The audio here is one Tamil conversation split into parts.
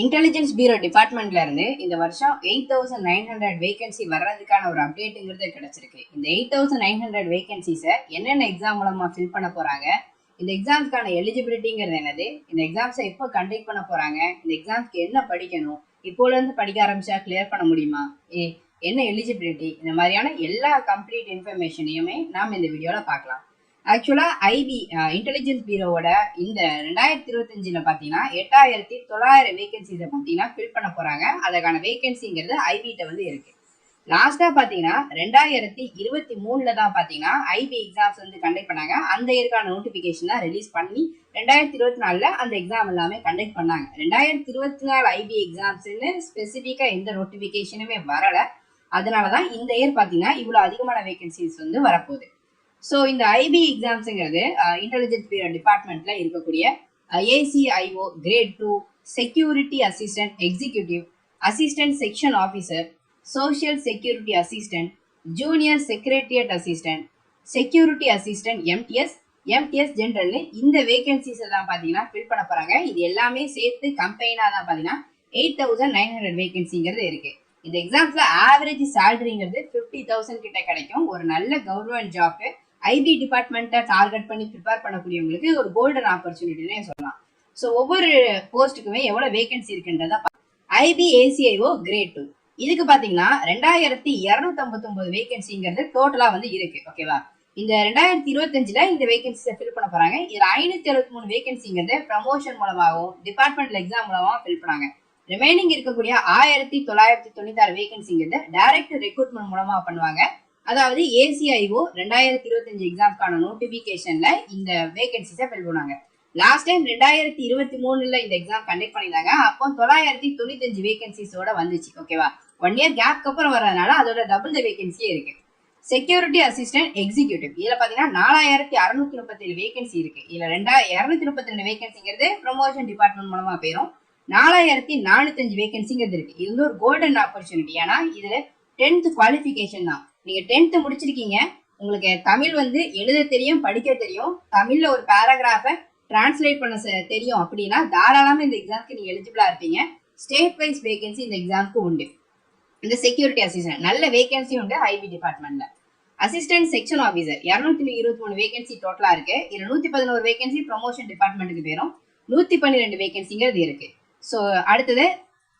இன்டெலிஜென்ஸ் பியூரோ டிபார்ட்மெண்ட்ல இருந்து இந்த வருஷம் 8900 வேகன்சி வர்றதுக்கான ஒரு அப்டேட்டுங்கிறது கிடைச்சிருக்கு. இந்த 8900 வேகன்சிஸை என்னென்ன எக்ஸாம் மூலமா ஃபில் பண்ண போறாங்க, இந்த எக்ஸாம்ஸ்க்கான எலிஜிபிலிட்டிங்கிறது என்னது, இந்த எக்ஸாம்ஸை எப்போ கண்டக்ட் பண்ண போறாங்க, இந்த எக்ஸாம்ஸ்க்கு என்ன படிக்கணும், இப்போல இருந்து படிக்க ஆரம்பிச்சா கிளியர் பண்ண முடியுமா, என்ன எலிஜிபிலிட்டி, இந்த மாதிரியான எல்லா கம்ப்ளீட் இன்ஃபர்மேஷனையுமே நாம் இந்த வீடியோவில் பார்க்கலாம். ஆக்சுவலா ஐபி இன்டெலிஜென்ஸ் பியூரோவோட இந்த 2025 பார்த்தீங்கன்னா 8900 வேகன்சிஸை பார்த்தீங்கன்னா ஃபில் பண்ண போறாங்க. அதுக்கான வேகன்சிங்கிறது ஐபிட்ட வந்து இருக்கு. லாஸ்டா பார்த்தீங்கன்னா 2023 தான் பார்த்தீங்கன்னா ஐபி எக்ஸாம்ஸ் வந்து கண்டக்ட் பண்ணாங்க. அந்த இயற்கான நோட்டிஃபிகேஷன் தான் ரிலீஸ் பண்ணி 2024 அந்த எக்ஸாம் எல்லாமே கண்டக்ட் பண்ணாங்க. 2024 ஐபி எக்ஸாம்ஸ்ன்னு ஸ்பெசிஃபிக்கா எந்த நோட்டிஃபிகேஷனுமே வரல. அதனாலதான் இந்த இயர் பார்த்தீங்கன்னா இவ்வளவு அதிகமான வேகன்சிஸ் வந்து வரப்போகுது. ஸோ இந்த ஐபி எக்ஸாம்ஸுங்கிறது இன்டெலிஜென்ஸ் பியூரோ டிபார்ட்மெண்ட்ல இருக்கக்கூடிய ACIO grade 2 security assistant executive, assistant section officer, social security assistant, junior secretariat assistant, security assistant, MTS ஜென்ரல்னு இந்த வேகன்சிஸை தான் பார்த்தீங்கன்னா ஃபில் பண்ண போறாங்க. இது எல்லாமே சேர்த்து கம்பெனினா தான் பார்த்தீங்கன்னா 8900 வேகன்சிங்கிறது இருக்கு. இந்த எக்ஸாம்ஸ்ல ஆவரேஜ் சேலரிங்கிறது 50,000 கிட்ட கிடைக்கும். ஒரு நல்ல கவர்மெண்ட் ஜாப்க்கு ஐபி டிபார்ட்மெண்ட்டை டார்கெட் பண்ணி ப்ரிப்பேர் பண்ணக்கூடியவங்களுக்கு ஒரு கோல்டன் ஆப்பர்ச்சுனிட்டினே சொல்லலாம். ஸோ ஒவ்வொரு போஸ்ட்டுக்குமே எவ்வளோ வேகன்சி இருக்குன்றத ஐபி ஏசிஐஓ கிரேட் 2 இதுக்கு பார்த்தீங்கன்னா 2259 வேகன்சிங்கிறது டோட்டலாக வந்து இருக்கு. ஓகேவா? இந்த 2025 இந்த வேகன்சிஸை ஃபில் பண்ண போறாங்க. இதில் 573 வேகன்சிங்கிறது ப்ரமோஷன் மூலமாகவும் டிபார்ட்மெண்டல் எக்ஸாம் மூலமாகவும் ஃபில் பண்ணாங்க. ரிமைனிங் இருக்கக்கூடிய 1996 வேகன்சிங்கிறது டைரக்ட் ரெக்ரூட்மெண்ட் மூலமா பண்ணுவாங்க. அதாவது ஏசிஐஓ 2025 எக்ஸாம்ஸ்க்கான நோட்டிபிகேஷன்ல இந்த வேகன்சிஸை ஃபில் பண்ணுவாங்க. லாஸ்ட் டைம் 2023 இந்த எக்ஸாம் கண்டக்ட் பண்ணியிருந்தாங்க. அப்போ 995 வேகன்சிஸோட வந்துச்சு. ஓகேவா? 1 இயர் கேப்க்கு அப்புறம் வரதுனால அதோட டபுள் த வேகன்சியே இருக்கு. செக்யூரிட்டி அசிஸ்டன்ட் எக்ஸிக்யூட்டிவ் இதுல பாத்தீங்கன்னா 4637 வேகன்சி இருக்கு. இதுல 232 வேகன்சிங்கிறது ப்ரமோஷன் டிபார்ட்மெண்ட் மூலமா போயிடும். 4405 வேகன்சிங்கிறது இருக்கு. இது வந்து ஒரு கோல்டன் ஆப்பர்ச்சுனிட்டி. ஏன்னா இதுல 10th குவாலிஃபிகேஷன் தான். நீங்க 10th முடிச்சிருக்கீங்க, உங்களுக்கு தமிழ் வந்து எழுத தெரியும், படிக்க தெரியும், தமிழ்ல ஒரு பேராகிராஃபை டிரான்ஸ்லேட் பண்ண தெரியும் அப்படின்னா தாராளமா இந்த எக்ஸாம்க்கு நீங்க எலிஜிபிளா இருப்பீங்க. ஸ்டேட் வைஸ் வேகன்சி இந்த எக்ஸாம்க்கு உண்டு. இந்த செக்யூரிட்டி அசிஸ்டன்ட் நல்ல வேகன்சி உண்டு ஐபி டிபார்ட்மெண்ட்ல. அசிஸ்டன்ட் செக்ஷன் ஆஃபீஸர் 223 வேகன்சி டோட்டலா இருக்கு. இதுல 111 வேகன்சி ப்ரமோஷன் டிபார்ட்மெண்ட்டுக்கு பேரும், 112 வேகன்சிங்கிறது இருக்கு. ஸோ அடுத்தது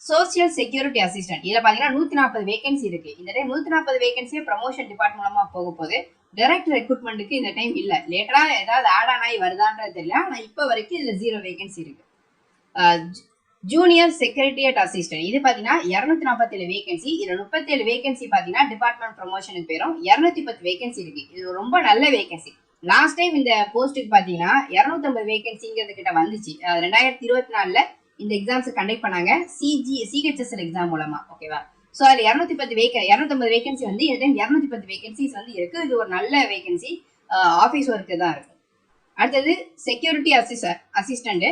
சோசியல் செக்யூரிட்டி அசிஸ்டன்ட் இதுல பாத்தீங்கன்னா 140 வேகன்சி இருக்கு. இந்த டைம் 140 வேகன்சியே ப்ரமோஷன் டிபார்ட்மெண்ட் மூலமா போக போகுது. டைரக்ட் ரெக்ரூட்மெண்ட்டுக்கு இந்த டைம் இல்ல. லேட்டரா ஏதாவது ஆட் ஆன் ஆகி வருதான்றது தெரியல. ஆனா இப்ப வரைக்கும் இதுல 0 வேகன்சி இருக்கு. ஜூனியர் செக்ரட்டரியேட் அசிஸ்டன்ட் இது பாத்தீங்கன்னா 247 வேகன்சி. இதுல 37 வேகன்சி பாத்தீங்கன்னா டிபார்ட்மெண்ட் ப்ரமோஷனுக்கு பேரும், 210 வேகன்சி இருக்கு. இது ரொம்ப நல்ல வேகன்சி. லாஸ்ட் டைம் இந்த போஸ்ட்டுக்கு பாத்தீங்கன்னா 250 வேகன்சிங்கிறது கிட்ட வந்துச்சு. 2024 இந்த எக்ஸாம்ஸ் கண்டக்ட் பண்ணாங்க சிஹெச்எஸ்எல் எக்ஸாம் மூலமா. ஓகேவா? ஸோ அதுல 250 வேகன்சி வந்து 210 வேகன்சிஸ் வந்து இருக்கு. இது ஒரு நல்ல வேகன்சி, ஆஃபீஸ் ஒர்க்கு தான் இருக்கும். அடுத்தது செக்யூரிட்டி அசிஸ்டன்ட்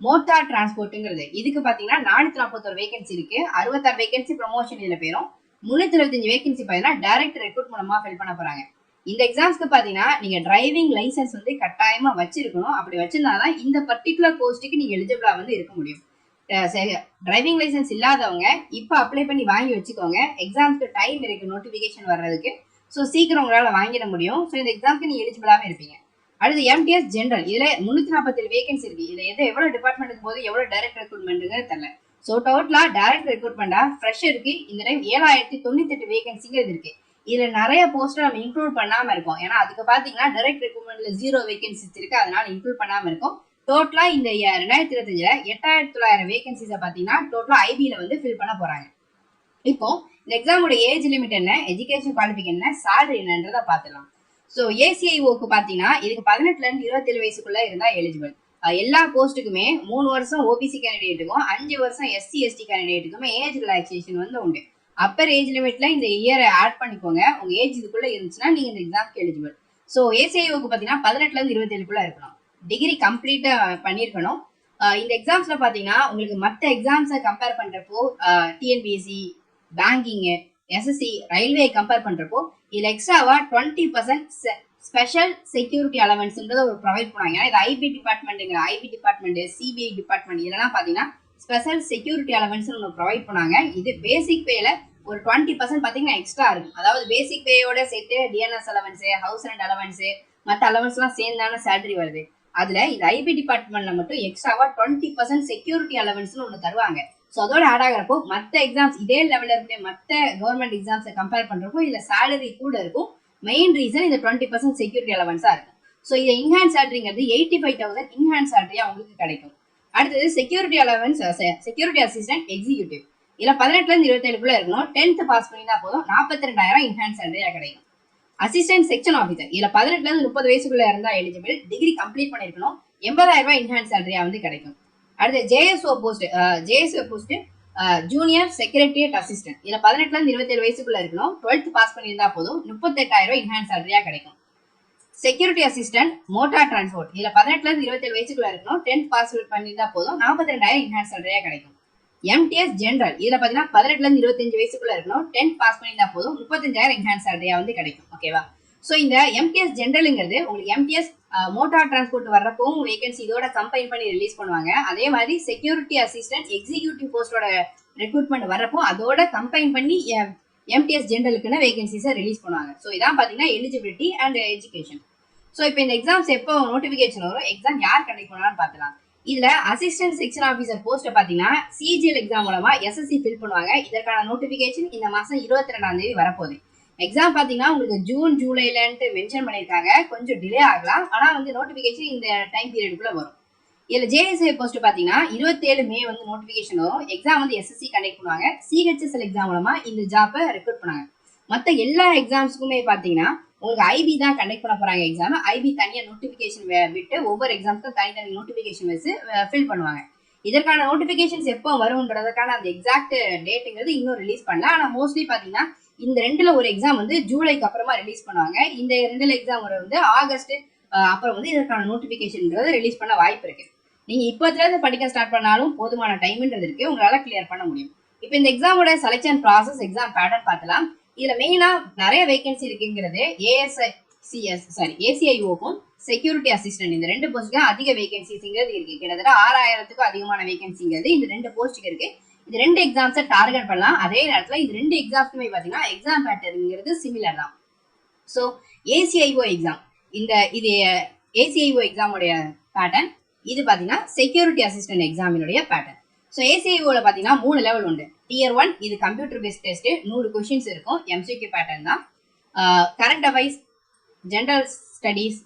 மோட்டார் டிரான்ஸ்போர்ட்டுங்கிறது இதுக்கு பாத்தீங்கன்னா 441 வேகன்சி இருக்கு. 66 வேகன்சி ப்ரமோஷன் இதுல பேரும், 325 வேகன்சி பாத்தீங்கன்னா டைரக்ட் ரெக்ரூட் மூலமா ஃபில் பண்ண போறாங்க. இந்த எக்ஸாம்ஸ்க்கு பாத்தீங்கன்னா நீங்க டிரைவிங் லைசன்ஸ் வந்து கட்டாயமா வச்சிருக்கணும். அப்படி வச்சிருந்தாதான் இந்த பர்டிகுலர் போஸ்ட்டுக்கு நீங்க எலிஜிபிளா வந்து இருக்க முடியும். டிரைவிங் லைசன்ஸ் இல்லாதவங்க இப்ப அப்ளை பண்ணி வாங்கி வச்சுக்கோங்க. எக்ஸாம்ஸ்க்கு டைம் இருக்கு நோட்டிபிகேஷன் வர்றதுக்கு. ஸோ சீக்கிரம் உங்களால வாங்கிட முடியும். ஸோ இந்த எக்ஸாம்க்கு நீங்க எலிஜிபிளாவே இருப்பீங்க. அடுத்து எம்டிஎஸ் ஜென்ரல் இதுல 347 வேகன்சி இருக்கு. இதுல எவ்வளவு டிபார்ட்மெண்ட்டுக்கு போது எவ்வளவு டைரக்ட் ரெக்ரூட்மெண்ட்டுங்கிறது தெரியல. ஸோ டோட்டலா டைரக்ட் ரெக்ரூட்மெண்டா ஃப்ரெஷருக்கு இந்த டைம் 7098 வேகன்சிங்கிறது இருக்கு. இதுல நிறைய போஸ்ட் நம்ம இன்க்ளூட் பண்ணாம இருக்கோம். ஏன்னா அதுக்கு பாத்தீங்கன்னா டைரக்ட் ரெக்ரூட்மெண்ட்ல 0 வேகன்சிஸ் இருக்கு. அதனால இன்க்ளூட் பண்ணாம இருக்கும். டோட்டலா இந்த 2025 8900 வேகன்சிஸை பாத்தீங்கன்னா டோட்டலா ஐபில வந்து ஃபில் பண்ண போறாங்க. இப்போ இந்த எக்ஸாமோட ஏஜ் லிமிட் என்ன, எஜுகேஷன் குவாலிஃபிகேஷன் என்ன, சேலரி என்னன்றத பாத்துலாம். ஸோ ஏசிஐஓக்கு பாத்தீங்கன்னா இதுக்கு 18ல இருந்து 27 வயசுக்குள்ள இருந்தா எலிஜிபிள். எல்லா போஸ்ட்டுக்குமே 3 வருஷம் ஓபிசி கேண்டிடேட்டுக்கும் 5 வருஷம் எஸ்சி எஸ்டி கேண்டிடேட்டுக்குமே ஏஜ் ரிலாக்ஸேஷன் வந்து உண்டு. அப்பர் ஏஜ் லிமிட்ல இந்த இயரை ஆட் பண்ணிக்கோங்க. உங்க ஏஜ் இதுக்குள்ள இருந்துச்சுன்னா நீங்க இந்த எக்ஸாம்க்கு எலிஜிபிள். ஸோ ஏசிஐஓக்கு பாத்தீங்கன்னா 18ல இருந்து 27க்குள்ள இருக்கணும். டிகிரி கம்ப்ளீட்டா பண்ணிருக்கணும். இந்த எக்ஸாம்ஸ்ல பாத்தீங்கன்னா உங்களுக்கு மற்ற எக்ஸாம்ஸை கம்பேர் பண்றப்போ TNPSC, banking, SSC, railway compare பண்றப்போ இதுல எக்ஸ்ட்ராவா 20% ஸ்பெஷல் செக்யூரிட்டி அலவன்ஸ்ன்றத ஒரு ப்ரொவைட் பண்ணுவாங்க. ஏன்னா இது ஐபி டிபார்ட்மெண்ட், சிபிஐ டிபார்ட்மெண்ட் இதெல்லாம் பாத்தீங்கன்னா ஸ்பெஷல் செக்யூரிட்டி அலவன்ஸ் ஒன்று ப்ரொவைட் பண்ணாங்க. இது பேசிக் பேல ஒரு 20% பார்த்தீங்கன்னா எக்ஸ்ட்ரா இருக்கும். அதாவது பேசிக் பேயோட சேர்த்து DNS allowance, house rent allowance, மற்ற அலவன்ஸ்லாம் சேர்ந்தான சேலரி வருது. அதுல இது ஐபி டிபார்ட்மெண்ட்ல மட்டும் எக்ஸ்ட்ராவா 20% செக்யூரிட்டி அலவன்ஸ்னு ஒன்று தருவாங்க. ஸோ அதோட ஆட் ஆகிறப்போ மற்ற எக்ஸாம்ஸ் இதே லெவலில் இருக்க மற்ற கவர்மெண்ட் எக்ஸாம்ஸை கம்பேர் பண்றப்போ இதுல சேலரி கூட இருக்கும். மெயின் ரீசன் இந்த 20% செக்யூரிட்டி அலவன்ஸா இருக்கும். ஸோ இது இன்ஹான்ஸ் சேலரிங்கிறது 85,000 இன்ஹான்ஸ் சேலரியா உங்களுக்கு கிடைக்கும். அடுத்தது security allowance, security assistant executive. இதுல 18ல இருந்து 27க்குள்ள இருக்கணும். 10th பாஸ் பண்ணினா போதும் 42,000 இன்ஹான்ஸ் சேலரியா கிடைக்கும். அசிஸ்டன்ட் செக்ஷன் ஆஃபீஸர் இதுல 18ல இருந்து 30 வயசுக்குள்ள இருந்தா எலிஜிபிள், டிகிரி கம்ப்ளீட் பண்ணிருக்கணும். 80,000 இன்ஹான்ஸ் சேலரியா வந்து கிடைக்கும். அடுத்து JSO post junior secretariat assistant இதுல 18ல இருந்து 27 வயசுக்குள்ள இருக்கணும். 12th பாஸ் பண்ணியிருந்தா போதும் 38,000 இன்ஹான்ஸ் சேலரியா கிடைக்கும். செக்யூரிட்டி அசிஸ்டன்ட் மோட்டார் டிரான்ஸ்போர்ட் இதுல 18ல இருந்து 27 வயசுக்குள்ள இருக்கணும். 10th பாஸ் பண்ணியிருந்தா போதும் 42,000 இன்ஹான்ஸ் சேலரியா கிடைக்கும். எம்டிஎஸ் ஜெனரல் இதுல பாத்தீங்கன்னா 18ல இருந்து 25 வயசுக்குள்ள இருக்கணும். 10th பாஸ் பண்ணியிருந்தா போதும் 35,000 இன்ஹான்ஸ் சேலரியா வந்து கிடைக்கும். ஓகேவா? ஸோ இந்த எம்டிஎஸ் ஜெனரலுங்கிறது உங்களுக்கு எம்டிஎஸ் மோட்டார் டிரான்ஸ்போர்ட் வர்றப்பவும் வேகன்சி இதோட கம்பைன் பண்ணி ரிலீஸ் பண்ணுவாங்க. அதே மாதிரி செக்யூரிட்டி அசிஸ்டன்ட் எக்ஸிக்யூட்டிவ் போஸ்டோட ரெக்ரூட்மெண்ட் வர்றப்போ அதோட கம்பைன் பண்ணி எம்டிஎஸ் ஜெனரலுக்குன்னு வேகன்சிஸை ரிலீஸ் பண்ணுவாங்க. ஸோ இதான் பார்த்தீங்கன்னா எலிஜிபிலிட்டி அண்ட் எஜுகேஷன். ஸோ இப்போ இந்த எக்ஸாம்ஸ் எப்போ நோட்டிஃபிகேஷன் வரும், எக்ஸாம் யார் கண்டக்ட் பண்ணலாம்னு பார்க்கலாம். இதுல அசிஸ்டன்ட் செக்ஷன் ஆஃபீஸர் போஸ்ட்டை பார்த்தீங்கன்னா சிஜிஎல் எக்ஸாம் மூலமா எஸ்எஸ்சி ஃபில் பண்ணுவாங்க. இதற்கான நோட்டிஃபிகேஷன் இந்த மாதம் 22ஆம் தேதி வரப்போகுது. எக்ஸாம் பார்த்தீங்கன்னா உங்களுக்கு ஜூன் ஜூலைலன்ட்டு மென்ஷன் பண்ணியிருக்காங்க. கொஞ்சம் டிலே ஆகலாம், ஆனால் வந்து நோட்டிஃபிகேஷன் இந்த டைம் பீரியடுக்குள்ள வரும். இதுல ஜேஎஸ்ஏ போஸ்ட் பார்த்தீங்கன்னா 27 மே வந்து நோட்டிஃபிகேஷன் வரும். எக்ஸாம் வந்து எஸ்எஸ்சி கண்டக்ட் பண்ணுவாங்க. சிஹெச்எஸ்எல் எக்ஸாம் மூலமா இந்த ஜாப்பை ரெக்ரூட் பண்ணாங்க. மற்ற எல்லா எக்ஸாம்ஸுக்குமே பார்த்தீங்கன்னா உங்களுக்கு ஐபி தான் கண்டக்ட் பண்ண போறாங்க. எக்ஸாம் ஐபி தனியாக நோட்டிஃபிகேஷன் விட்டு ஒவ்வொரு எக்ஸாம்ஸ்க்கும் தனித்தனி நோட்டிஃபிகேஷன் வச்சு ஃபில் பண்ணுவாங்க. இதற்கான நோட்டிஃபிகேஷன்ஸ் எப்போ வரும்ன்றதுக்கான அந்த எக்ஸாக்ட் டேட்டுங்கிறது இன்னும் ரிலீஸ் பண்ணல. ஆனால் மோஸ்ட்லி பார்த்தீங்கன்னா இந்த ரெண்டுல ஒரு எக்ஸாம் வந்து ஜூலைக்கு அப்புறமா ரிலீஸ் பண்ணுவாங்க. இந்த ரெண்டுல எக்ஸாம் வந்து ஆகஸ்ட் அப்புறம் வந்து இதற்கான நோட்டிஃபிகேஷன்ங்கிறது ரிலீஸ் பண்ண வாய்ப்பு இருக்கு. நீங்க இப்பத்துல படிக்க ஸ்டார்ட் பண்ணாலும் போதுமான டைம்ன்றது இருக்கு, உங்களால கிளியர் பண்ண முடியும். இப்போ இந்த எக்ஸாமோட செலக்ஷன் ப்ராசஸ், எக்ஸாம் பேட்டர்ன் பார்த்தலாம். இதுல மெயினா நிறைய வேகன்சி இருக்குங்கிறது ஏசிஐஓக்கும் செக்யூரிட்டி அசிஸ்டன்ட் இந்த ரெண்டு போஸ்ட்டுக்கு அதிக வேகன்சிங்கிறது இருக்கு. கிட்டத்தட்ட 6,000க்கும் அதிகமான வேகன்சிங்கிறது இந்த ரெண்டு போஸ்ட்டுக்கு இருக்கு. இது ரெண்டு எக்ஸாம்ஸை டார்கெட் பண்ணலாம். அதே நேரத்தில் இது ரெண்டு எக்ஸாம்ஸுமே பார்த்தீங்கன்னா எக்ஸாம் பேட்டர்ன்ங்கிறது சிமிலர் தான். ஸோ ஏசிஐஓ எக்ஸாம் இது ஏசிஐஓ எக்ஸாமுடைய பேட்டர்ன், இது பார்த்தீங்கன்னா செக்யூரிட்டி அசிஸ்டன்ட் எக்ஸாமினுடைய பேட்டர்ன். ஸோ ஏசிஐஓல பார்த்தீங்கன்னா 3 லெவல் உண்டு. டியர் 1 இது கம்ப்யூட்டர் பேஸ்ட் டெஸ்ட், 100 கொஸ்டின்ஸ் இருக்கும், எம்சிக்யூ பேட்டர்ன் தான். Current affairs, general studies,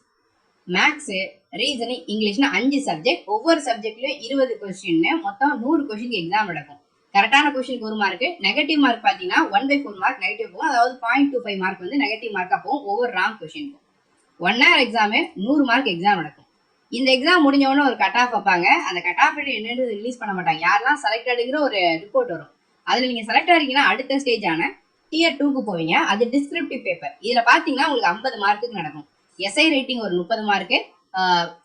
maths, reasoning, இங்கிலீஷ்னு 5 சப்ஜெக்ட். ஒவ்வொரு சப்ஜெக்ட்லயும் 20 கொஸ்டின், மொத்தம் 100 கொஸ்டின் எக்ஸாம் நடக்கும். கரெக்டான கொஸ்டினுக்கு 1 மார்க், நெகட்டிவ் மார்க் பார்த்தீங்கன்னா 1/4 மார்க் நெகட்டிவ் போகும். அதாவது 0.25 மார்க் வந்து நெகட்டிவ் மார்க்காக போகும் ஒவ்வொரு ராங் கொஸ்டினுக்கும். 1 hour எக்ஸாமு 100 மார்க் எக்ஸாம் நடக்கும். இந்த எக்ஸாம் முடிஞ்சவொடனே ஒரு கட் ஆஃப் வைப்பாங்க. அந்த கட் ஆஃப் என்னன்னு ரிலீஸ் பண்ண மாட்டாங்க. யாரெல்லாம் செலக்டடுங்கிற ஒரு ரிப்போர்ட் வரும். அதுல நீங்க செலக்ட் ஆகிறீங்கன்னா அடுத்த ஸ்டேஜான டியர் 2க்கு போவீங்க. அது டிஸ்கிரிப்டிவ் பேப்பர். இதுல பாத்தீங்கன்னா உங்களுக்கு 50 மார்க்குக்கு நடக்கும். எஸ்ஐ ரேட்டிங் ஒரு 30 மார்க்கு,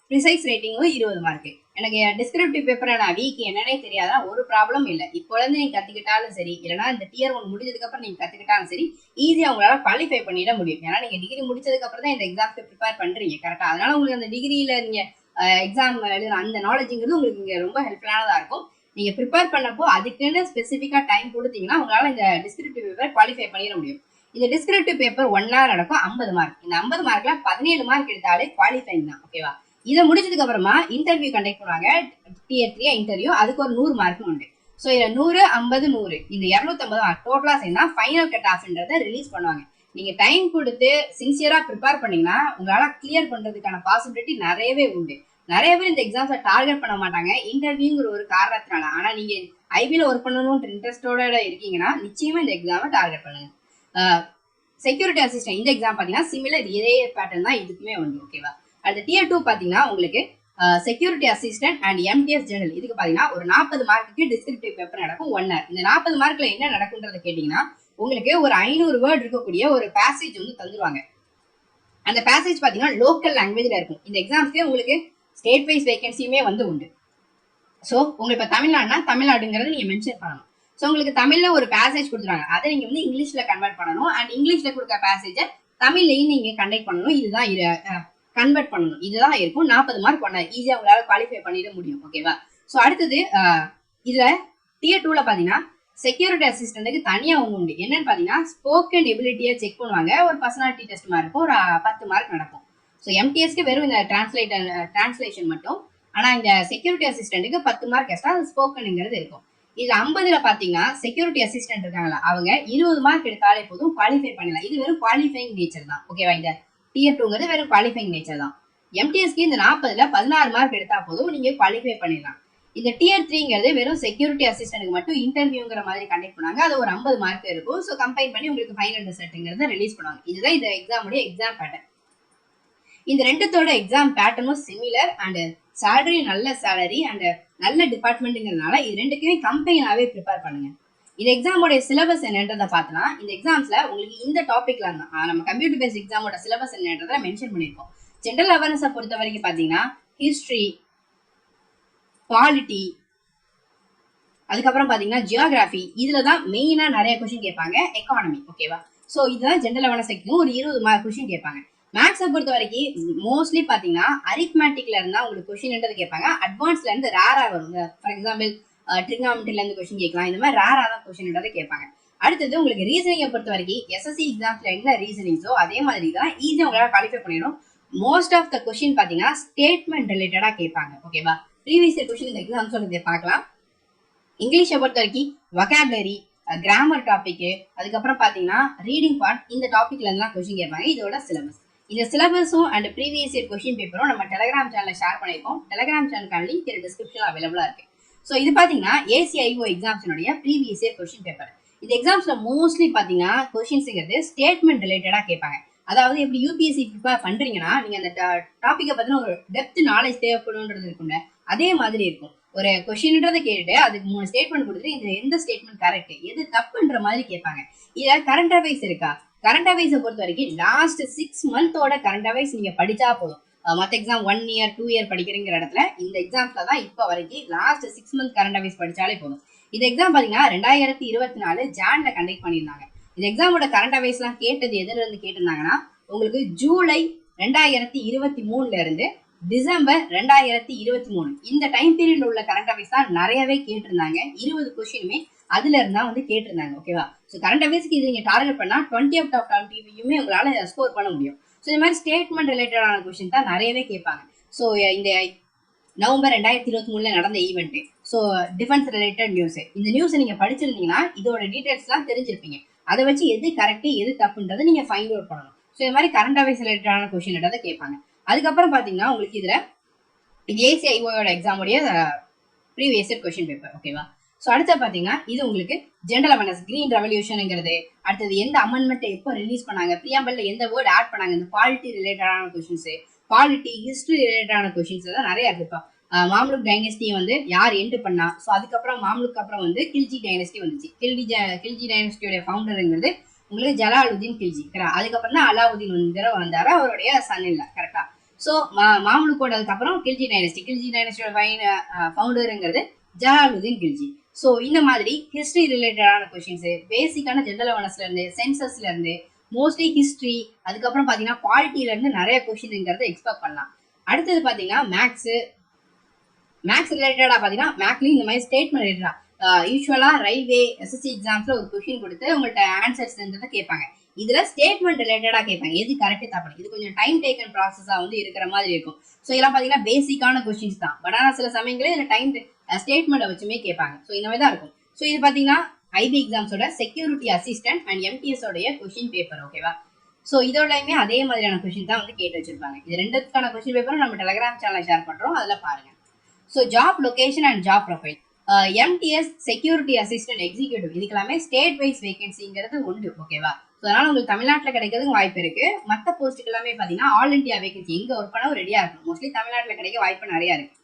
ப்ரிசைஸ் ரேட்டிங் 20 மார்க்கு. எனக்கு டிஸ்கிரிப்டிவ் பேப்பரை நான் வீக் என்னன்னே தெரியாதா, ஒரு ப்ராப்ளம் இல்லை. இப்போ இருந்து நீங்க கத்துக்கிட்டாலும் சரி, இல்லைன்னா இந்த டியர் 1 முடிஞ்சதுக்கு அப்புறம் நீங்க கத்துக்கிட்டாலும் சரி, ஈஸியா உங்களால குவாலிஃபை பண்ணிட முடியும். ஏன்னா நீங்க டிகிரி முடிச்சதுக்கு அப்புறம் தான் இந்த எக்ஸாம்க்கு ப்ரிப்பேர் பண்றீங்க கரெக்டா. அதனால உங்களுக்கு அந்த டிகிரியில நீங்க எக்ஸாம் எழுதுற அந்த நாலேஜுங்கிறது உங்களுக்கு இங்க ரொம்ப ஹெல்ப்ஃபுல்லானதா இருக்கும். நீங்க ப்ரிப்பேர் பண்ணப்போ அதுக்குன்னு ஸ்பெசிஃபிக்கா டைம் கொடுத்தீங்கன்னா உங்களால இந்த டிஸ்கிரிப்டிவ் பேப்பர் குவாலிஃபை பண்ணிட முடியும். இந்த டிஸ்கிரிப்டிவ் பேப்பர் 1 hour நடக்கும், 50 மார்க். இந்த 50 மார்க்ல 17 மார்க் எடுத்தாலே குவாலிஃபைங் தான். ஓகேவா? இதை முடிச்சதுக்கு அப்புறமா இன்டர்வியூ கண்டக்ட் பண்ணுவாங்க. டியர் 3 இன்டர்வியூ, அதுக்கு ஒரு 100 மார்க்கும் உண்டு. ஸோ இதுல 100, 50, 100 இந்த 250 மார்க் டோட்டலா சேர்ந்தா ஃபைனல் கட் ஆஃப்ன்றதை ரிலீஸ் பண்ணுவாங்க. நீங்க டைம் கொடுத்து சின்சியரா ப்ரிப்பேர் பண்ணீங்கன்னா உங்களால கிளியர் பண்றதுக்கான பாசிபிலிட்டி நிறையவே உண்டு. நிறைய பேர் இந்த எக்ஸாம்ஸை டார்கெட் பண்ண மாட்டாங்க இன்டர்வியூங்கிற ஒரு காரணத்தினால. ஆனா நீங்க ஐபில ஒர்க் பண்ணணும்ன்ற இன்ட்ரெஸ்டோட இருக்கீங்கன்னா நிச்சயமா இந்த எக்ஸாமை டார்கெட் பண்ணுங்க. செக்யூரிட்டி அசிஸ்டன்ட் இந்த எக்ஸாம் பாத்தீங்கன்னா சிமிலர் இதே பேட்டர்ன் தான் இதுக்குமே உண்டு. ஓகேவா? அடுத்த டியர் 2 பாத்தீங்கன்னா உங்களுக்கு security assistant and MTS general இதுக்கு பாத்தீங்கன்னா ஒரு 40 மார்க்குக்கு டிஸ்கிரிப்டிவ் பேப்பர் நடக்கும் 1 hour. இந்த 40 மார்க்ல என்ன நடக்கும்ன்றத கேட்டீங்கன்னா உங்களுக்கு ஒரு 500 வேர்ட் இருக்கக்கூடிய ஒரு பேசேஜ் வந்து தந்துருவாங்க. அந்த பேசேஜ் பாத்தீங்கன்னா லோக்கல் லாங்குவேஜ்ல இருக்கும். இந்த எக்ஸாம்ஸ்க்கு உங்களுக்கு ஸ்டேட் வைஸ் வேகன்சியுமே வந்து உண்டு. ஸோ உங்களுக்கு இப்போ தமிழ்நாடுனா தமிழ்நாடுங்கிறத நீங்க மென்ஷன் பண்ணணும். ஸோ உங்களுக்கு தமிழ்ல ஒரு பேசேஜ் கொடுத்துருவாங்க, அதை நீங்க வந்து இங்கிலீஷ்ல கன்வெர்ட் பண்ணணும். அண்ட் இங்கிலீஷ்ல கொடுக்க பேசேஜை தமிழ்லையும் நீங்க கண்டக்ட் பண்ணணும். இதுதான் கன்வெர்ட் பண்ணணும். இதுதான் இருக்கும். 40 மார்க் பண்ண ஈஸியா உங்களால குவாலிஃபை பண்ணிட முடியும். ஓகேவா? ஸோ அடுத்தது இதுல டியர் 2ல பாத்தீங்கன்னா செக்யூரிட்டி அசிஸ்டன்ட்டுக்கு தனியா ஒன்று உண்டு. என்னன்னு பாத்தீங்கன்னா ஸ்போக்கன் எபிலிட்டியை செக் பண்ணுவாங்க. ஒரு பர்சனாலிட்டி டெஸ்ட் மாதிரி இருக்கும். ஒரு 10 மார்க் நடக்கும். ஸோ எம்டிஎஸ்க்கு வெறும் இந்த டிரான்ஸ்லேஷன் மட்டும். ஆனா இந்த செக்யூரிட்டி அசிஸ்டன்ட்டுக்கு 10 மார்க் எக்ஸ்ட்ரா ஸ்போக்கனுங்கிறது இருக்கும். இதுல 50ல பாத்தீங்கன்னா செக்யூரிட்டி அசிஸ்டன்ட் இருக்காங்களா அவங்க 20 மார்க் எடுத்தாலே போதும் குவாலிஃபை பண்ணலாம். இது வெறும் குவாலிஃபைங் நேச்சர் தான். ஓகேவா? இந்த டியர் 2ங்கிறது வெறும் குவாலிஃபைங் நேச்சர் தான். எம்டிஎஸ்க்கு இந்த 40ல 16 மார்க் எடுத்தா போதும் நீங்க குவாலிஃபை பண்ணிடலாம். இந்த டியர் 3ங்கிறது வெறும் செக்யூரிட்டி அசிஸ்டன்ட்க்கு மட்டும் இன்டர்வியூங்கிற மாதிரி கண்டக்ட் பண்ணாங்க. அது ஒரு 50 மார்க் இருக்கும். ஸோ கம்பைன் பண்ணி உங்களுக்கு ஃபைனல் ரிசல்ட்ங்கிறத ரிலீஸ் பண்ணுவாங்க. இதுதான் இந்த எக்ஸாமுடைய எக்ஸாம் பேட்டர்ன். இந்த ரெண்டுத்தோட எக்ஸாம் பேட்டர்னும் சிமிலர் அண்ட் சேலரி நல்ல சேலரி அண்ட் நல்ல டிபார்ட்மெண்ட்டுங்கிறதுனால இது ரெண்டுக்குமே கம்பெனியாவே ப்ரிப்பேர் பண்ணுங்க. இந்த எக்ஸாமோட சிலபஸ் என்னன்றதை பார்த்தோன்னா இந்த எக்ஸாம்ஸ்ல உங்களுக்கு இந்த டாபிக்ல தான் நம்ம கம்ப்யூட்டர் பேஸ்ட் எக்ஸாமோட சிலபஸ் என்னன்றதை மென்ஷன் பண்ணியிருக்கோம். ஜென்ரல் அவேர்னஸை பொறுத்த வரைக்கும் பார்த்தீங்கன்னா ஹிஸ்ட்ரி, பாலிட்டி, அதுக்கப்புறம் பாத்தீங்கன்னா ஜியோகிராஃபி, இதுல தான் மெயினா நிறைய கொஸ்டின் கேட்பாங்க. எக்கானமி, ஓகேவா? ஸோ இதுதான் ஜென்ரல் அவேர்னஸ் செக்ஷன். ஒரு 20 மார்க் கொஸ்டின் கேட்பாங்க. மேக்ஸை பொறுத்த வரைக்கும் மோஸ்ட்லி பாத்தீங்கன்னா அரித்மேட்டிக்ல இருந்தா உங்களுக்கு கொஸ்டின் கேட்பாங்க. அட்வான்ஸ்ல இருந்து ரேரா வரும். ஃபார் எக்ஸாம்பிள் ட்ரிக்னாமெட்ரில இருந்து கொஸ்டின் கேட்கலாம். இந்த மாதிரி ரேரா தான் கொஸ்டின் கேட்பாங்க. அடுத்தது உங்களுக்கு ரீசனிங்கை பொறுத்த வரைக்கும் எஸ்எஸ்சி எக்ஸாம்ஸ்ல என்ன ரீசனிங்ஸோ அதே மாதிரி தான் ஈஸியாக உங்களால குவாலிஃபை பண்ணிடும். மோஸ்ட் ஆஃப் த கொஸ்டின் பாத்தீங்கன்னா ஸ்டேட்மெண்ட் ரிலேட்டடா கேட்பாங்க. ஓகேவா? ப்ரீவியஸ் இயர் கொஸ்டின் இந்த எக்ஸாம்ஸ் பார்க்கலாம். இங்கிலீஷை பொறுத்த வரைக்கும் வொகாபுலரி, கிராமர் டாபிக், அதுக்கப்புறம் பாத்தீங்கன்னா ரீடிங் பார்ட், இந்த டாபிக்ல இருந்துலாம் கொஸ்டின் கேட்பாங்க. இதோட சிலபஸ், இந்த சிலபஸும் அண்ட் ப்ரீவியஸ் இயர் கொஸ்டின் பேப்பரும் நம்ம டெலிகிராம் சேனல்ல ஷேர் பண்ணிருக்கோம். டெலிகிராம் சேனலுக்கான லிங்க் டிஸ்கிரிப்ஷன்ல அவைலபிளா இருக்கு. ஸோ இது பாத்தீங்கன்னா ஏசிஐஓ எக்ஸாம்ஸினுடைய ப்ரீவியஸ் இயர் கொஸ்டின் பேப்பர். இந்த எக்ஸாம்ஸ்ல மோஸ்ட்லி பாத்தீங்கன்னா கொஸ்டின்ஸ்ங்கிறது ஸ்டேட்மெண்ட் ரிலேட்டடா கேட்பாங்க. அதாவது எப்படி யூபிஎஸ்சி ப்ரிப்பேர் பண்றீங்கன்னா நீங்க அந்த டாபிக்கை பத்தின ஒரு டெப்த் நாலேஜ் தேவைப்படும்ன்றது இருக்கும்ல, அதே மாதிரி இருக்கும். ஒரு கொஸ்டின்றதை கேட்டுட்டு அதுக்கு 3 ஸ்டேட்மெண்ட் கொடுத்துட்டு இந்த எந்த ஸ்டேட்மெண்ட் கரெக்ட் எது தப்புன்ற மாதிரி கேட்பாங்க. இதுல கரண்ட் அஃபேர்ஸ் இருக்கா? கரண்ட் அஃபேர்ஸை பொறுத்த வரைக்கும் லாஸ்ட் 6 மந்தோட கரண்ட் அஃபேர்ஸ் நீங்க படிச்சா போதும். மற்ற எக்ஸாம் 1 இயர் 2 இயர் படிக்கிறங்கிற இடத்துல இந்த எக்ஸாம்ஸ்ல தான் இப்போ வரைக்கும் லாஸ்ட் 6 மந்த் கரண்ட் அஃபேர்ஸ் படிச்சாலே போதும். இந்த எக்ஸாம் பாத்தீங்கன்னா 2024 ஜான்ல கண்டக்ட் பண்ணியிருந்தாங்க. இந்த எக்ஸாமோட கரண்ட் அஃபேர்ஸ் எல்லாம் கேட்டது எதுல இருந்து கேட்டிருந்தாங்கன்னா உங்களுக்கு ஜூலை 2023ல இருந்து டிசம்பர் 2023 இந்த டைம் பீரியட்ல உள்ள கரண்ட் அஃபேர்ஸ் தான் நிறையவே கேட்டிருந்தாங்க. 20 கொஸ்டினுமே அதுல இருந்தா கேட்டிருந்தாங்க. ஓகேவா? ஸோ கரண்ட் அஃபேர்ஸ்க்கு இது நீங்க டார்கெட் பண்ணா 20 அவுட் ஆஃப் 20 உங்களால ஸ்கோர் பண்ண முடியும். ஸோ இந்த மாதிரி ஸ்டேட்மெண்ட் ரிலேட்டடான கொஸ்டின் தான் நிறையவே கேட்பாங்க. ஸோ இந்த நவம்பர் 2023ல நடந்த event, so defence related news, இந்த நியூஸை நீங்க படிச்சிருந்தீங்கன்னா இதோட டீடைல்ஸ் எல்லாம் தெரிஞ்சிருப்பீங்க. அதை வச்சு எது கரெக்ட் எது தப்புன்றதை நீங்க ஃபைண்ட் அவுட் பண்ணணும். ஸோ இந்த மாதிரி கரண்ட் அஃபேர்ஸ் ரிலேட்டடான கொஸ்டின் கேட்பாங்க. அதுக்கப்புறம் பாத்தீங்கன்னா உங்களுக்கு இதுல ஏசிஐஓட எக்ஸாமுடைய ப்ரீவியஸ் இயர் கொஸ்டின் பேப்பர். ஓகேவா? ஸோ அடுத்த பாத்தீங்கன்னா இது உங்களுக்கு ஜென்ரல் அவேர்னஸ், கிரீன் ரெவல்யூஷனுங்கிறது, அடுத்தது எந்த அமெண்ட்மெண்ட் எப்போ ரிலீஸ் பண்ணாங்க, பிரியாம்பல்ல எந்த வேர்ட் ஆட் பண்ணாங்க, இந்த பாலிட்டி ரிலேட்டடான கொஸ்டின்ஸ், பாலிட்டி ஹிஸ்டரி ரிலேட்டடான கொஸ்டின்ஸ் தான் நிறைய இருக்கு. இப்போ மாம்லுக் டைனஸ்டி யார் எண்டு பண்ணா, ஸோ அதுக்கப்புறம் மாம்லுக்கு அப்புறம் கில்ஜி டைனஸ்டி வந்துச்சு. கில்ஜி டைனஸ்டியோட ஃபவுண்டருங்கிறது உங்களுக்கு ஜலாலுதீன் கில்ஜி. அதுக்கப்புறம் தான் அலாவுதீன் வந்தாரு, அவருடைய சன் இல்ல. கரெக்டா? ஸோ மாம்லுக்கோட அதுக்கப்புறம் கில்ஜி டைனஸ்டியோட ஃபவுண்டருங்கிறது ஜலாலுதீன் கில்ஜி. ஸோ இந்த மாதிரி ஹிஸ்டரி ரிலேட்டடான கொஸ்டின்ஸ், பேசிக்கான ஜென்ரல் அவேர்னஸ்ல இருந்து சென்சஸ்ல இருந்து மோஸ்ட்லி ஹிஸ்டரி, அதுக்கப்புறம் பாத்தீங்கன்னா பாலிட்டில இருந்து நிறைய கொஸ்டின்ங்கிறத எக்ஸ்பெக்ட் பண்ணலாம். அடுத்தது பாத்தீங்கன்னா மேக்ஸ் ரிலேட்டடா பாத்தீங்கன்னா மேக்ஸ்லயும் இந்த மாதிரி ஸ்டேட்மெண்ட் ரிலேட்டடா யூஸ்வலா ரயில்வே எஸ்எஸ்சி எக்ஸாம்ஸ்ல ஒரு கொஸ்டின் கொடுத்து உங்கள்கிட்ட ஆன்சர்ஸ் கேட்பாங்க. இதுல ஸ்டேட்மெண்ட் ரிலேட்டடா கேட்பாங்க. எது கரெக்ட் தப்பு, இது கொஞ்சம் டைம் டேக்கன் ப்ராசஸா இருக்கிற மாதிரி இருக்கும். ஸோ இதெல்லாம் பாத்தீங்கன்னா பேசிக்கான கொஸ்டின்ஸ் தான். பட் ஆனா சில சமயங்களே இதுல டைம் ஸ்டேட்மெண்ட் வச்சுமே கேட்பாங்க. ஸோ இந்த மாதிரி தான் இருக்கும். ஸோ இது பாத்தீங்கன்னா ஐபி எக்ஸாம்ஸோட செக்யூரிட்டி அசிஸ்டன்ட் அண்ட் எம்டிஎஸ் உடைய கொஸ்டின் பேப்பர். ஓகேவா? ஸோ இதோடயுமே அதே மாதிரியான கொஸ்டின் தான் கேட்டு வச்சிருப்பாங்க. இது ரெண்டுக்கான கொஸ்டின் பேப்பரும் நம்ம டெலிகிராம் சேனல் ஷேர் பண்றோம், அதுல பாருங்க. So job location and job profile, MTS security assistant executive இதுக்கெல்லாமே ஸ்டேட் வைஸ் வேகன்சிங்கிறது உண்டு. ஓகேவா? ஸோ அதனால உங்களுக்கு தமிழ்நாட்டில் கிடைக்கிறதுக்கு வாய்ப்பு இருக்கு. மற்ற போஸ்ட்டுக்கு எல்லாமே பார்த்தீங்கன்னா ஆல் இண்டியா வேகன்சி எங்க ஒர்க் பண்ணவும் ரெடியா இருக்கும். மோஸ்ட்லி தமிழ்நாட்டில் கிடைக்க வாய்ப்பு நிறைய இருக்கு.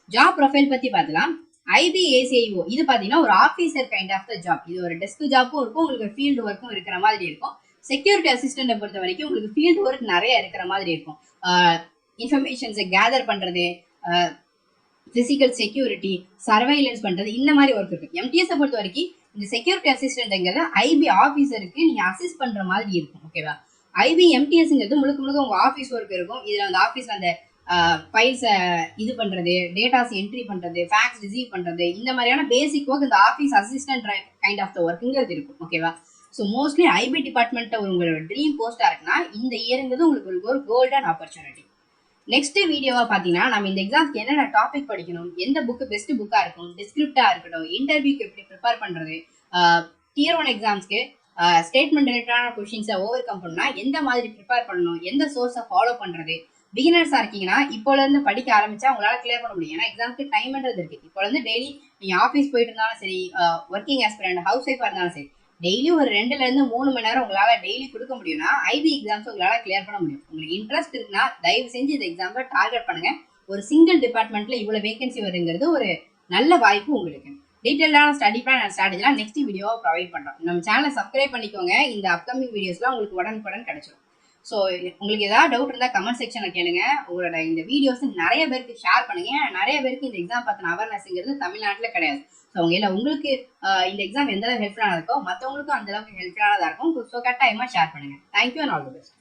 ஜாப் ப்ரொஃபைல் பத்தி பார்த்தலாம். ஐபிஏசிஐஓ இது பார்த்தீங்கன்னா ஒரு officer kind of the job. இது ஒரு டெஸ்க் ஜாப்பும் இருக்கும், உங்களுக்கு ஃபீல்டு ஒர்க்கும் இருக்கிற மாதிரி இருக்கும். செக்யூரிட்டி அசிஸ்டன்ட்டை பொறுத்த வரைக்கும் உங்களுக்கு ஃபீல்டு ஒர்க் நிறைய இருக்கிற மாதிரி இருக்கும். இன்ஃபர்மேஷன்ஸை கேதர் பண்றது, பிசிக்கல் செக்யூரிட்டி, சர்வைலன்ஸ் பண்றது, இந்த மாதிரி ஒர்க் இருக்கு. எம்டிஎஸ் பொறுத்த வரைக்கும் இந்த செக்யூரிட்டி அசிஸ்டன்ட்ங்கிறது ஐபி ஆஃபீஸருக்கு நீங்க அசிஸ்ட் பண்ற மாதிரி இருக்கும். ஓகேவா? ஐபி எம்டிஎஸ்ங்கிறது முழுக்க உங்க ஆஃபீஸ் ஒர்க் இருக்கும். இதுல அந்த ஆஃபீஸ்ல அந்த ஃபைல்ஸை இது பண்ணுறது, டேட்டாஸ் என்ட்ரி பண்ணுறது, ஃபேக்ஸ் ரிசீவ் பண்ணுறது, இந்த மாதிரியான பேசிக் ஒர்க் இந்த office assistant kind of the ஒர்க்குங்கிறது இருக்கும். ஓகேவா? ஸோ மோஸ்ட்லி ஐபி டிபார்ட்மெண்ட்டில் உங்களோட ட்ரீம் போஸ்ட்டாக இருக்குன்னா இந்த இயருங்கிறது உங்களுக்கு ஒரு கோல்டன் ஆப்பர்ச்சுனிட்டி. நெக்ஸ்ட் வீடியோவா பார்த்தீங்கன்னா நம்ம இந்த எக்ஸாம்க்கு என்னென்ன டாபிக் படிக்கணும், எந்த புக்கு பெஸ்ட் புக்காக இருக்கும், டிஸ்கிரிப்டாக இருக்கட்டும், இன்டர்வியூக்கு எப்படி ப்ரிப்பேர் பண்ணுறது, Tier 1 எக்ஸாம்ஸ்க்கு ஸ்டேட்மெண்ட் ரிலேட்டடான கொஷின்ஸை ஓவர் கம் பண்ணா எந்த மாதிரி ப்ரிப்பேர் பண்ணணும், எந்த சோர்ஸை ஃபாலோ பண்ணுறது, பிகினர்ஸாக இருக்கீங்கன்னா இப்போலேருந்து படிக்க ஆரம்பிச்சா உங்களால் கிளியர் பண்ண முடியும். ஏன்னா எக்ஸாமுக்கு டைம்ன்றது இருக்குது. இப்போலேருந்து டெய்லி நீங்கள் ஆஃபீஸ் போயிட்டு இருந்தாலும் சரி, ஒர்க்கிங் ஆஸ்பிரண்ட் ஹவுஸ் ஒய்ஃபாக இருந்தாலும் சரி, டெய்லி ஒரு 2லேருந்து 3 மணி நேரம் உங்களால் டெய்லி கொடுக்க முடியும்னா ஐபி எக்ஸாம்ஸ் உங்களால் கிளியர் பண்ண முடியும். உங்களுக்கு இன்ட்ரெஸ்ட் இருக்குன்னா தயவு செஞ்சு இந்த எக்ஸாம்பை டார்கெட் பண்ணுங்க. ஒரு சிங்கிள் டிபார்ட்மெண்ட்டில் இவ்வளோ வேகன்சி வருங்கிறது ஒரு நல்ல வாய்ப்பு உங்களுக்கு. டீட்டெயிலான ஸ்டடி பிளான் அண்ட் ஸ்ட்ராட்டஜிலாம் நெக்ஸ்ட் வீடியோவை ப்ரொவைட் பண்ணுறோம். நம்ம சேனலை சப்ஸ்கிரைப் பண்ணிக்கோங்க. இந்த அப்கமிங் வீடியோஸ்லாம் உங்களுக்கு உடனுக்குடன் கிடைச்சிடும். ஸோ உங்களுக்கு ஏதாவது டவுட் இருந்தால் கமெண்ட் செக்ஷனில் கேளுங்க. உங்களோட இந்த வீடியோஸ் நிறைய பேருக்கு ஷேர் பண்ணுங்க. நிறைய பேருக்கு இந்த எக்ஸாம் பற்றின அவேர்னஸ்ங்கிறது தமிழ்நாட்டில் கிடையாது. ஸோ உங்களுக்கு இந்த எக்ஸாம் எந்த அளவுக்கு ஹெல்ப்ஃபுல்லாக இருக்கோ மற்றவங்களுக்கும் அந்த அளவுக்கு ஹெல்ப்ஃபுல்லானதாக இருக்கும். ஸோ கட்டாயமாக ஷேர் பண்ணுங்க. Thank you and all the best.